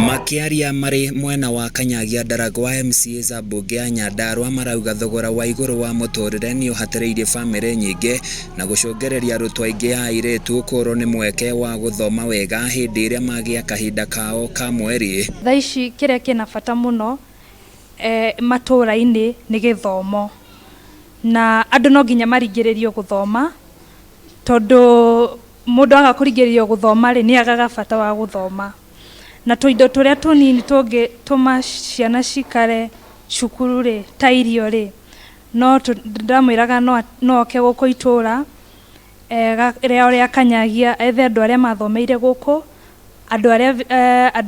Makiaria mari mwena wa Kanyagia Ndaragwa, MCA za mbunge ya Nyandarua marauga thogora wa iguru wa muturire ni uhatiriirie family nyingi na gucungereria arutwo aingi a airetu kuro ni mweke wa guthoma wega hindi iria magia kahinda kao ka mweri. Thaici kiria kina bata muno matura-ini ni githomo, na andu no nginya maringiririo guthoma tondu mundu aga kuringiririo guthoma ri ni agaga bata wa guthoma, na tuindo turia tunini tungi tuma ciana cikare cukuru ri ta irio ri no ndamwiraga no ke guku itura ria Kanyagia ethe andu aria mathomeire guku, andu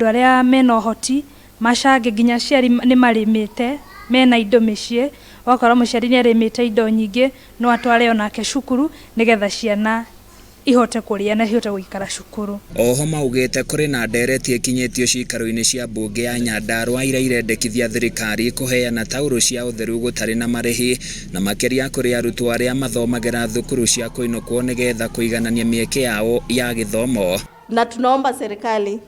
aria mena uhoti macange nginya ciari ni marimite mena indo micii, wakora muciari ni arimite indo nyingi no atware onake cukuru nigetha ciana ihote kuria na ihote guikara cukuru. Oho maugite kuri na ndereti ikinyitio cikaro-ini cia mbunge ya Nyandarua iria irendekithia thirikari kuheana tauro cia utheru gutari na marihi na makiria kuri arutwo aria mathomagira thukuru cia kuinukwo nigetha kuiganania mieke yao ya githomo. Na tunaomba serikali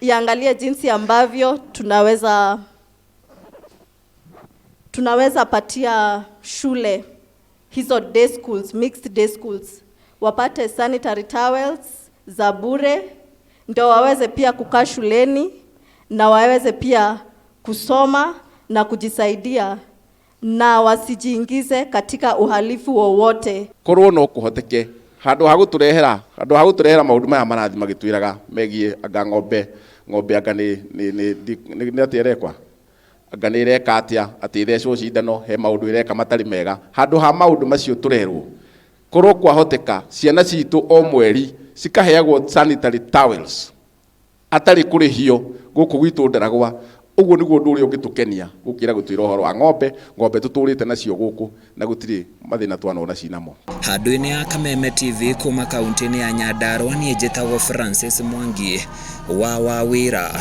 iangalie jinsi ambavyo tunaweza patia shule hizo day schools, mixed day schools, wapate sanitary towels za bure ndio waweze pia kukaa shuleni na waweze pia kusoma na kujisaidia na wasijiingize katika uhalifu wowote. Korwo no kuhoteke handu ha guturehera maundu maya marathi magitwiraga megie anga ng'ombe anga ni atirekwa anga ni ireka atia ati ithecwo cindano he maundu ireka matari mega, handu ha maundu macio turerwo korwo kwahoteka ciana citu o mweri cikaheagwo sanitary towels atari kurihio guku gwitu Ndaragwa. Uguo niguo ndu uria ungitukenia gukira gutwira uhoro wa ng'ombe tuturite nacio guku na gutiri mathina twanona cinamo. Handu-ini ya Kameme TV kuma kaunti-ini ya Nyandarua ni njitagwo Francis Mwangi wa Wawira.